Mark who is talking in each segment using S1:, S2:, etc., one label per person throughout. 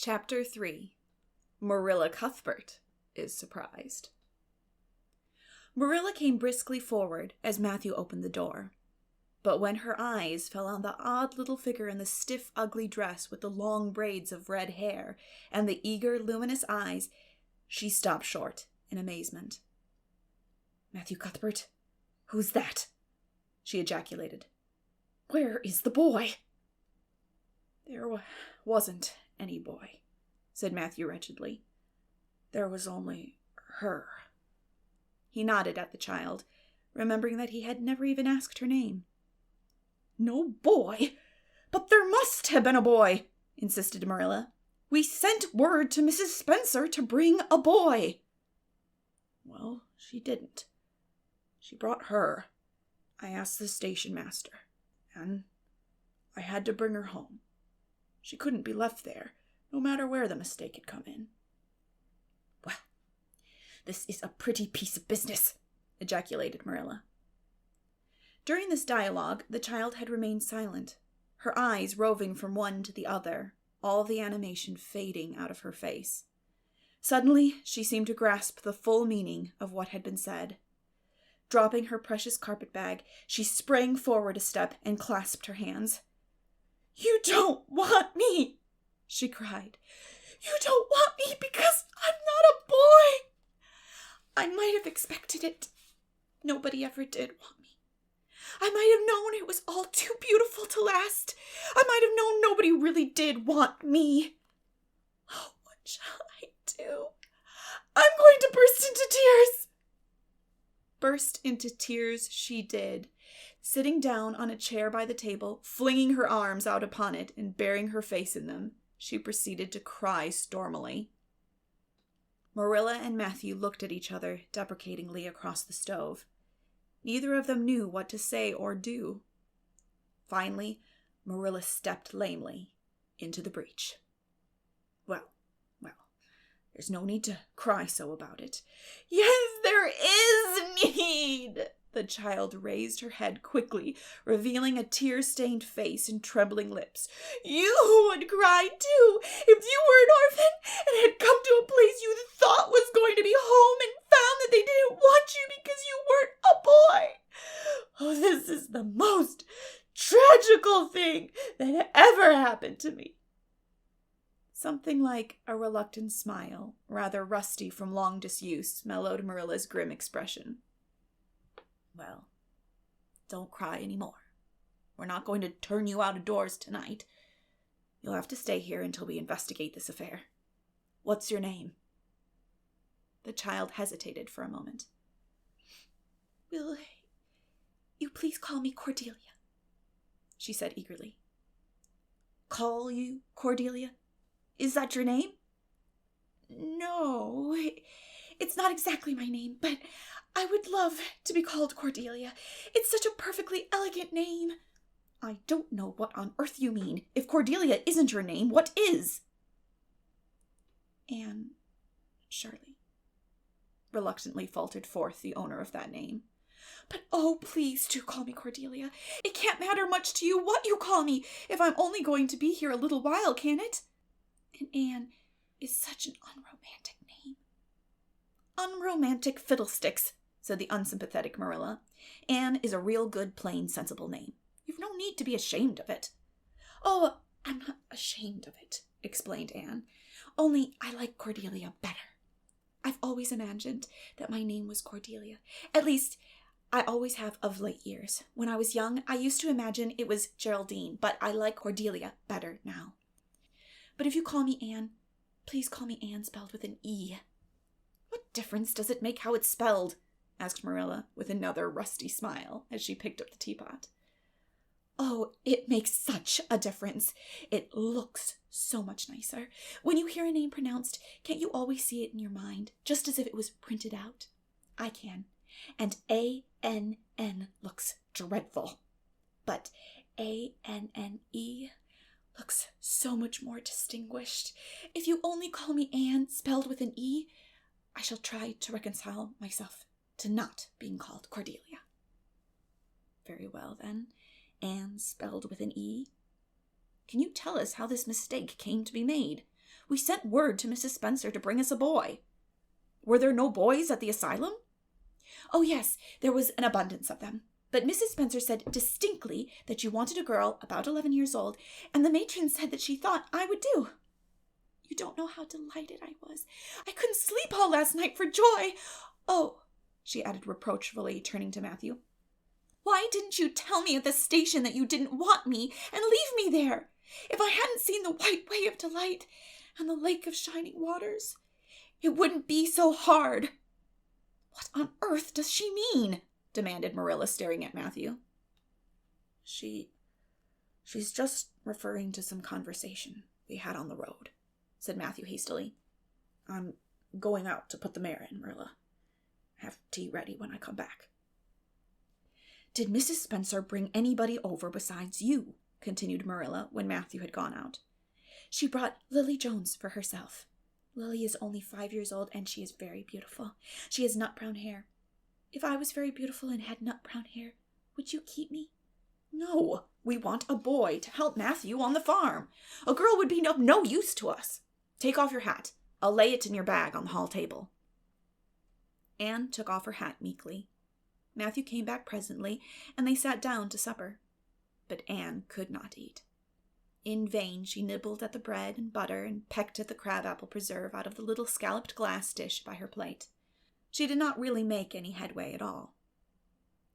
S1: Chapter 3. Marilla Cuthbert is surprised. Marilla came briskly forward as Matthew opened the door. But when her eyes fell on the odd little figure in the stiff, ugly dress with the long braids of red hair and the eager, luminous eyes, she stopped short in amazement. "Matthew Cuthbert? Who's that?" she ejaculated. "Where is the boy?" "There wasn't any boy," said Matthew wretchedly. "There was only her." He nodded at the child, remembering that he had never even asked her name. "No boy? But there must have been a boy," insisted Marilla. "We sent word to Mrs. Spencer to bring a boy." "Well, she didn't. She brought her. I asked the station master, and I had to bring her home. She couldn't be left there, no matter where the mistake had come in." "Well, this is a pretty piece of business," ejaculated Marilla. During this dialogue, the child had remained silent, her eyes roving from one to the other, all the animation fading out of her face. Suddenly, she seemed to grasp the full meaning of what had been said. Dropping her precious carpetbag, she sprang forward a step and clasped her hands. "You don't want me," she cried. "You don't want me because I'm not a boy. I might have expected it. Nobody ever did want me. I might have known it was all too beautiful to last. I might have known nobody really did want me. Oh, what shall I do? I'm going to burst into tears." Burst into tears she did, sitting down on a chair by the table, flinging her arms out upon it and burying her face in them. She proceeded to cry stormily. Marilla and Matthew looked at each other deprecatingly across the stove. Neither of them knew what to say or do. Finally, Marilla stepped lamely into the breach. Well, there's no need to cry so about it." "Yes, there is need." The child raised her head quickly, revealing a tear-stained face and trembling lips. "You would cry, too, if you were an orphan and had come to a place you thought was going to be home and found that they didn't want you because you weren't a boy. Oh, this is the most tragical thing that ever happened to me." Something like a reluctant smile, rather rusty from long disuse, mellowed Marilla's grim expression. "Well, don't cry any more. We're not going to turn you out of doors tonight. You'll have to stay here until we investigate this affair. What's your name?" The child hesitated for a moment. "Will you please call me Cordelia?" she said eagerly. "Call you Cordelia? Is that your name?" "No, it's not exactly my name, but I would love to be called Cordelia. It's such a perfectly elegant name." "I don't know what on earth you mean. If Cordelia isn't your name, what is?" "Anne Shirley," reluctantly faltered forth the owner of that name. "But oh, please do call me Cordelia. It can't matter much to you what you call me if I'm only going to be here a little while, can it? And Anne is such an unromantic name." "Unromantic fiddlesticks," said the unsympathetic Marilla. "Anne is a real good, plain, sensible name. You've no need to be ashamed of it." "Oh, I'm not ashamed of it," explained Anne. "Only I like Cordelia better. I've always imagined that my name was Cordelia. At least, I always have of late years. When I was young, I used to imagine it was Geraldine, but I like Cordelia better now. But if you call me Anne, please call me Anne spelled with an E." "What difference does it make how it's spelled?" asked Marilla with another rusty smile as she picked up the teapot. "Oh, it makes such a difference. It looks so much nicer. When you hear a name pronounced, can't you always see it in your mind, just as if it was printed out? I can. And A-N-N looks dreadful. But A-N-N-E looks so much more distinguished. If you only call me Anne, spelled with an E, I shall try to reconcile myself to not being called Cordelia." "Very well, then. Anne spelled with an E. Can you tell us how this mistake came to be made? We sent word to Mrs. Spencer to bring us a boy. Were there no boys at the asylum? Oh, yes, there was an abundance of them. But Mrs. Spencer said distinctly that you wanted a girl about 11 years old, and the matron said that she thought I would do. You don't know how delighted I was. I couldn't sleep all last night for joy. Oh, she added reproachfully, turning to Matthew. Why didn't you tell me at the station that you didn't want me and leave me there? If I hadn't seen the white way of delight and the lake of shining waters, it wouldn't be so hard. What on earth does she mean? Demanded Marilla, staring at Matthew. She's just referring to some conversation we had on the road, said Matthew hastily. I'm going out to put the mare in, Marilla. Have tea ready when I come back. Did Mrs. Spencer bring anybody over besides you? Continued Marilla when Matthew had gone out. She brought Lily Jones for herself. Lily is only 5 years old, and she is very beautiful. She has nut-brown hair. If I was very beautiful and had nut-brown hair, would you keep me? No, we want a boy to help Matthew on the farm. A girl would be of no use to us. Take off your hat. I'll lay it in your bag on the hall table. Anne took off her hat meekly. Matthew came back presently, and they sat down to supper. But Anne could not eat. In vain she nibbled at the bread and butter and pecked at the crab-apple preserve out of the little scalloped glass dish by her plate. She did not really make any headway at all.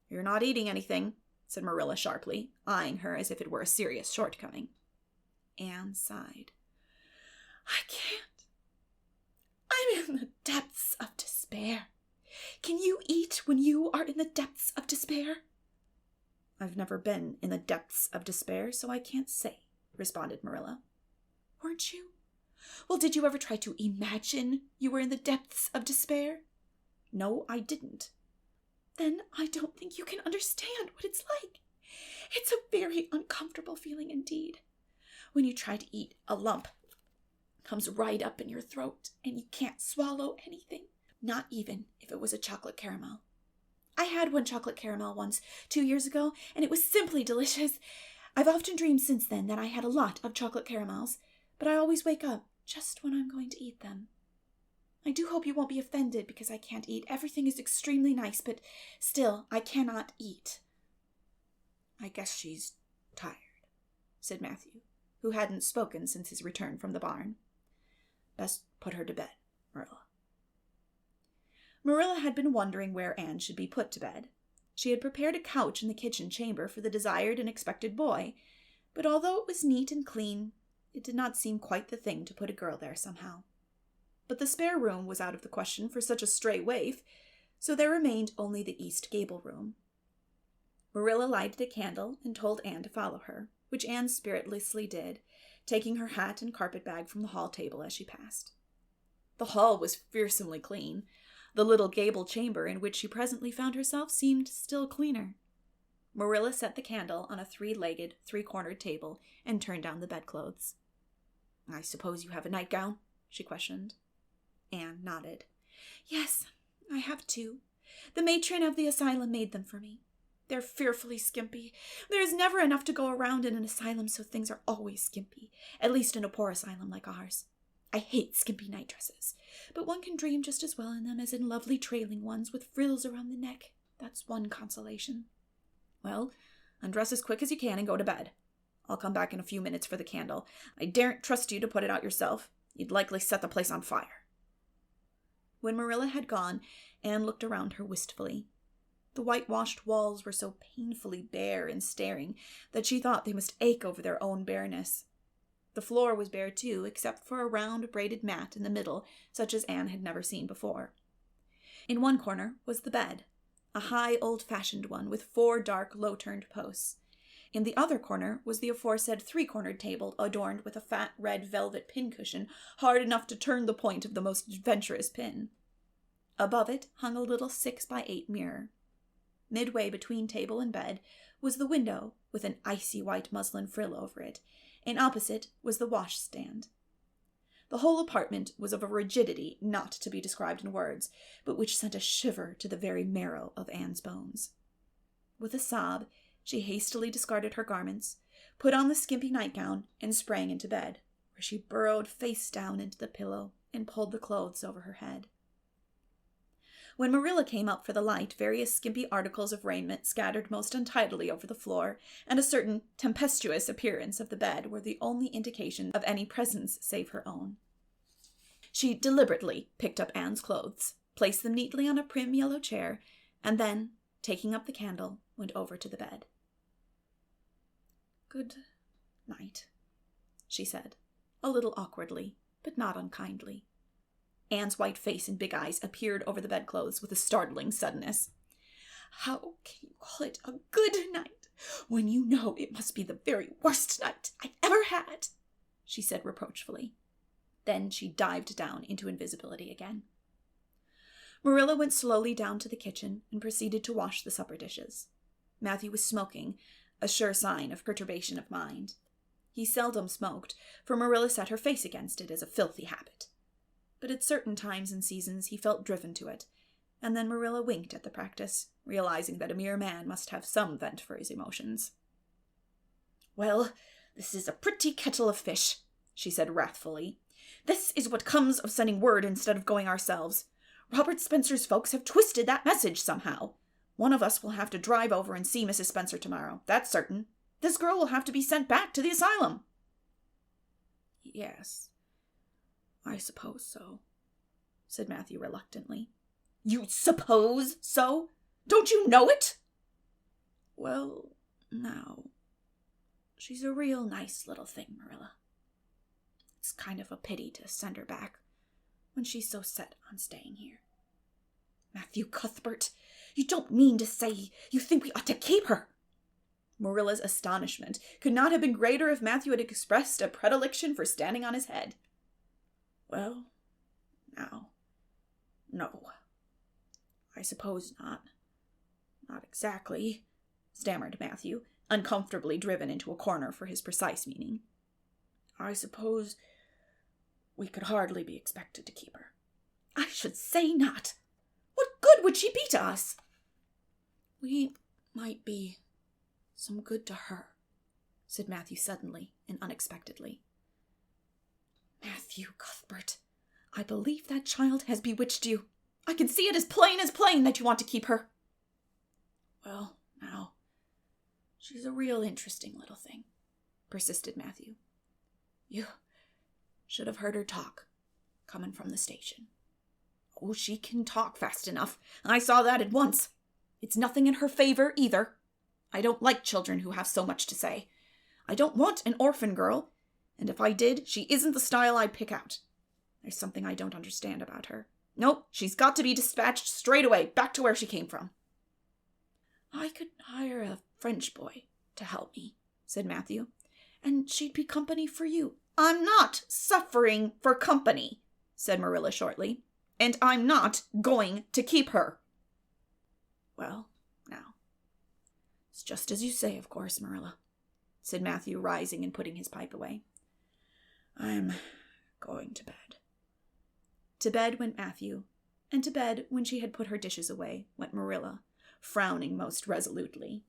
S1: You're not eating anything, said Marilla sharply, eyeing her as if it were a serious shortcoming. Anne sighed. I can't. I'm in the depths of despair. Can you eat when you are in the depths of despair? I've never been in the depths of despair, so I can't say, responded Marilla. Weren't you? Well, did you ever try to imagine you were in the depths of despair? No, I didn't. Then I don't think you can understand what it's like. It's a very uncomfortable feeling indeed. When you try to eat, a lump comes right up in your throat, and you can't swallow anything, not even if it was a chocolate caramel. I had one chocolate caramel once, 2 years ago, and it was simply delicious. I've often dreamed since then that I had a lot of chocolate caramels, but I always wake up just when I'm going to eat them. I do hope you won't be offended because I can't eat. Everything is extremely nice, but still, I cannot eat. I guess she's tired, said Matthew, who hadn't spoken since his return from the barn. Best put her to bed, Marilla. Marilla had been wondering where Anne should be put to bed. She had prepared a couch in the kitchen chamber for the desired and expected boy, but although it was neat and clean, it did not seem quite the thing to put a girl there somehow. But the spare room was out of the question for such a stray waif, so there remained only the east gable room. Marilla lighted a candle and told Anne to follow her, which Anne spiritlessly did, taking her hat and carpet-bag from the hall table as she passed. The hall was fearsomely clean. The little gable chamber in which she presently found herself seemed still cleaner. Marilla set the candle on a 3-legged, 3-cornered table and turned down the bedclothes. I suppose you have a nightgown? She questioned. Anne nodded. Yes, I have 2. The matron of the asylum made them for me. They're fearfully skimpy. There is never enough to go around in an asylum, so things are always skimpy, at least in a poor asylum like ours. I hate skimpy nightdresses, but one can dream just as well in them as in lovely trailing ones with frills around the neck. That's one consolation. Well, undress as quick as you can and go to bed. I'll come back in a few minutes for the candle. I daren't trust you to put it out yourself. You'd likely set the place on fire. When Marilla had gone, Anne looked around her wistfully. The whitewashed walls were so painfully bare and staring that she thought they must ache over their own bareness. The floor was bare too, except for a round braided mat in the middle, such as Anne had never seen before. In one corner was the bed, a high old-fashioned one with 4 dark low-turned posts. In the other corner was the aforesaid 3-cornered table adorned with a fat red velvet pincushion hard enough to turn the point of the most adventurous pin. Above it hung a little 6-by-8 mirror. Midway between table and bed was the window with an icy white muslin frill over it, and opposite was the washstand. The whole apartment was of a rigidity not to be described in words, but which sent a shiver to the very marrow of Anne's bones. With a sob, she hastily discarded her garments, put on the skimpy nightgown, and sprang into bed, where she burrowed face down into the pillow and pulled the clothes over her head. When Marilla came up for the light, various skimpy articles of raiment scattered most untidily over the floor, and a certain tempestuous appearance of the bed were the only indication of any presence save her own. She deliberately picked up Anne's clothes, placed them neatly on a prim yellow chair, and then, taking up the candle, went over to the bed. "Good night," she said, a little awkwardly, but not unkindly. Anne's white face and big eyes appeared over the bedclothes with a startling suddenness. "How can you call it a good night when you know it must be the very worst night I've ever had?" she said reproachfully. Then she dived down into invisibility again. Marilla went slowly down to the kitchen and proceeded to wash the supper dishes. Matthew was smoking, a sure sign of perturbation of mind. He seldom smoked, for Marilla set her face against it as a filthy habit. But at certain times and seasons he felt driven to it, and then Marilla winked at the practice, realizing that a mere man must have some vent for his emotions. "Well, this is a pretty kettle of fish," she said wrathfully. "This is what comes of sending word instead of going ourselves. Robert Spencer's folks have twisted that message somehow. One of us will have to drive over and see Mrs. Spencer tomorrow, that's certain. This girl will have to be sent back to the asylum." "Yes, I suppose so," said Matthew reluctantly. "You suppose so? Don't you know it?" "Well, now, she's a real nice little thing, Marilla. It's kind of a pity to send her back when she's so set on staying here." "Matthew Cuthbert, you don't mean to say you think we ought to keep her?" Marilla's astonishment could not have been greater if Matthew had expressed a predilection for standing on his head. "Well, now, no. I suppose not. Not exactly," stammered Matthew, uncomfortably driven into a corner for his precise meaning. "I suppose we could hardly be expected to keep her." "I should say not. What good would she be to us?" "We might be some good to her," said Matthew suddenly and unexpectedly. "Matthew Cuthbert, I believe that child has bewitched you. I can see it as plain that you want to keep her." "Well, now, she's a real interesting little thing," persisted Matthew. "You should have heard her talk, coming from the station." "Oh, she can talk fast enough. I saw that at once. It's nothing in her favor, either. I don't like children who have so much to say. I don't want an orphan girl, and if I did, she isn't the style I'd pick out. There's something I don't understand about her. Nope, she's got to be dispatched straight away, back to where she came from." "I could hire a French boy to help me," said Matthew, "and she'd be company for you." "I'm not suffering for company," said Marilla shortly, "and I'm not going to keep her." "Well, now, it's just as you say, of course, Marilla," said Matthew, rising and putting his pipe away. "I'm going to bed." To bed went Matthew, and to bed, when she had put her dishes away, went Marilla, frowning most resolutely.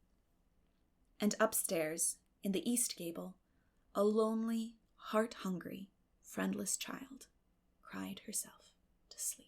S1: And upstairs, in the east gable, a lonely, heart-hungry, friendless child cried herself to sleep.